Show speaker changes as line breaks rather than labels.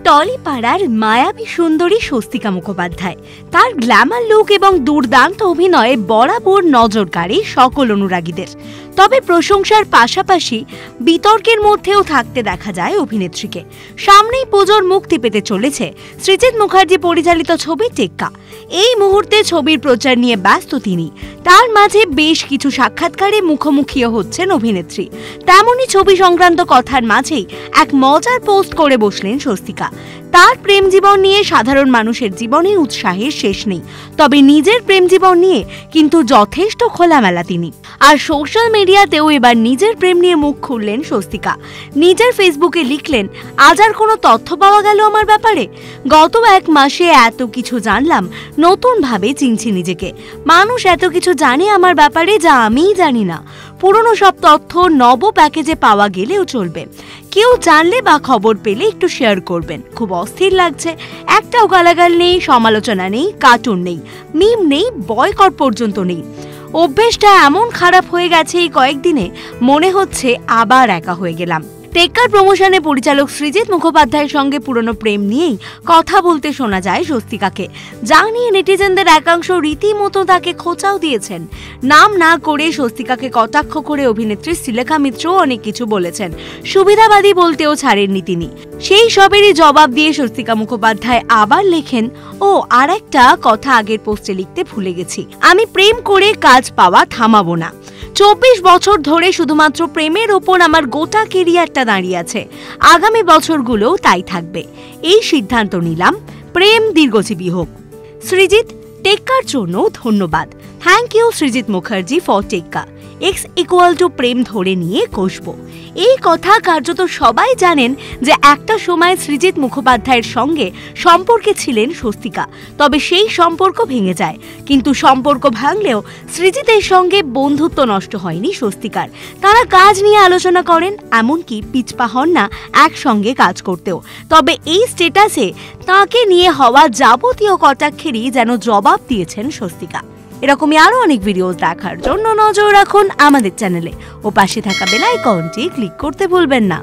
টলিপাড়ার মায়াবী সুন্দরী স্বস্তিকা মুখোপাধ্যায় তার গ্ল্যামার লুক এবং দুর্দান্ত অভিনয়ে বরাবর নজর কাড়ে সকল অনুরাগীদের। তবে প্রশংসার পাশাপাশি বিতর্কের মধ্যেও থাকতে দেখা যায় অভিনেত্রীকে। সামনেই পুজোর মুক্তি পেতে চলেছে সৃজিত মুখার্জি পরিচালিত ছবি টেক্কা। এই মুহূর্তে ছবির প্রচার নিয়ে ব্যস্ত তিনি। তার মাঝে বেশ কিছু সাক্ষাৎকারে মুখোমুখিও হচ্ছেন অভিনেত্রী। তেমনই ছবি সংক্রান্ত কথার মাঝেই এক মজার পোস্ট করে বসলেন স্বস্তিকা। তার প্রেম জীবন নিয়ে সাধারণ মানুষের জীবনে উৎসাহের শেষ নেই, তবে নিজের প্রেম জীবন নিয়ে কিন্তু যথেষ্ট খোলামেলা তিনি। আর সোশ্যাল মিডিয়াতেও এবার নিজের প্রেম নিয়ে মুখ খুললেন স্বস্তিকা। নিজের ফেসবুকে লিখলেন, আজ আর কোনো তথ্য পাওয়া গেল আমার ব্যাপারে? গত 1 মাসে এত কিছু জানলাম, নতুন ভাবে চিনছি নিজেকে। মানুষ এত কিছু জানে আমার ব্যাপারে যা আমিই জানি না। পুরনো সব তথ্য নব প্যাকেজে পাওয়া গেলেও চলবে। কেউ জানলে বা খবর পেলে একটু শেয়ার করবেন। খুব অস্থির লাগছে। একটাও গালাগাল নেই, সমালোচনা নেই, কার্টুন নেই, মিম নেই, বয়কট পর্যন্ত নেই। অভ্যেসটা এমন খারাপ হয়ে গেছে এই কয়েকদিনে, মনে হচ্ছে আবার একা হয়ে গেলাম। টেক্কার প্রমোশনে পরিচালক সৃজিত মুখোপাধ্যায়ের সঙ্গে পুরনো প্রেম নিয়েই কথা বলতে শোনা যায় স্বস্তিকাকে, যা নিয়ে নেটিজেনদের একাংশ রীতিমতো তাকে খোঁচাও দিয়েছেন। নাম না করে স্বস্তিকাকে কটাক্ষ করে অভিনেত্রী শ্রীলেখা মিত্রও অনেক কিছু বলেছেন। সুবিধাবাদী বলতেও ছাড়েননি তিনি। সেই সবেরই জবাব দিয়ে স্বস্তিকা মুখোপাধ্যায় আবার লেখেন, ও আর একটা কথা আগের পোস্টে লিখতে ভুলে গেছি, আমি প্রেম করে কাজ পাওয়া থামাবো না। 24 বছর ধরে শুধুমাত্র প্রেমের ওপর আমার গোটা কেরিয়ারটা দাঁড়িয়ে আছে। আগামী বছরগুলোও তাই থাকবে। এই সিদ্ধান্ত নিলাম, প্রেম দীর্ঘজীবী হোক। সৃজিত, টেক্কার জন্য ধন্যবাদ। Thank you Srijit Mukherjee for Tekka. X= প্রেম ধরে নিয়ে কষবো। এই কথা কার্যত সবাই জানেন যে একটা সময় সৃজিত মুখোপাধ্যায়ের সঙ্গে সম্পর্কে ছিলেন স্বস্তিকা। তবে সেই সম্পর্ক ভেঙে যায়। কিন্তু সম্পর্ক ভাঙলেও সৃজিতের সঙ্গে বন্ধুত্ব নষ্ট হয়নি স্বস্তিকার। তারা কাজ নিয়ে আলোচনা করেন, এমনকি পিছপা হন না একসঙ্গে কাজ করতেও। তবে এই স্ট্যাটাসে তাকে নিয়ে হওয়া যাবতীয় কটাক্ষেরই যেন জবাব দিয়েছেন স্বস্তিকা। এরকমই আরো অনেক ভিডিও দেখার জন্য নজর রাখুন আমাদের চ্যানেলে ও পাশে থাকা বেল আইকনটি ক্লিক করতে ভুলবেন না।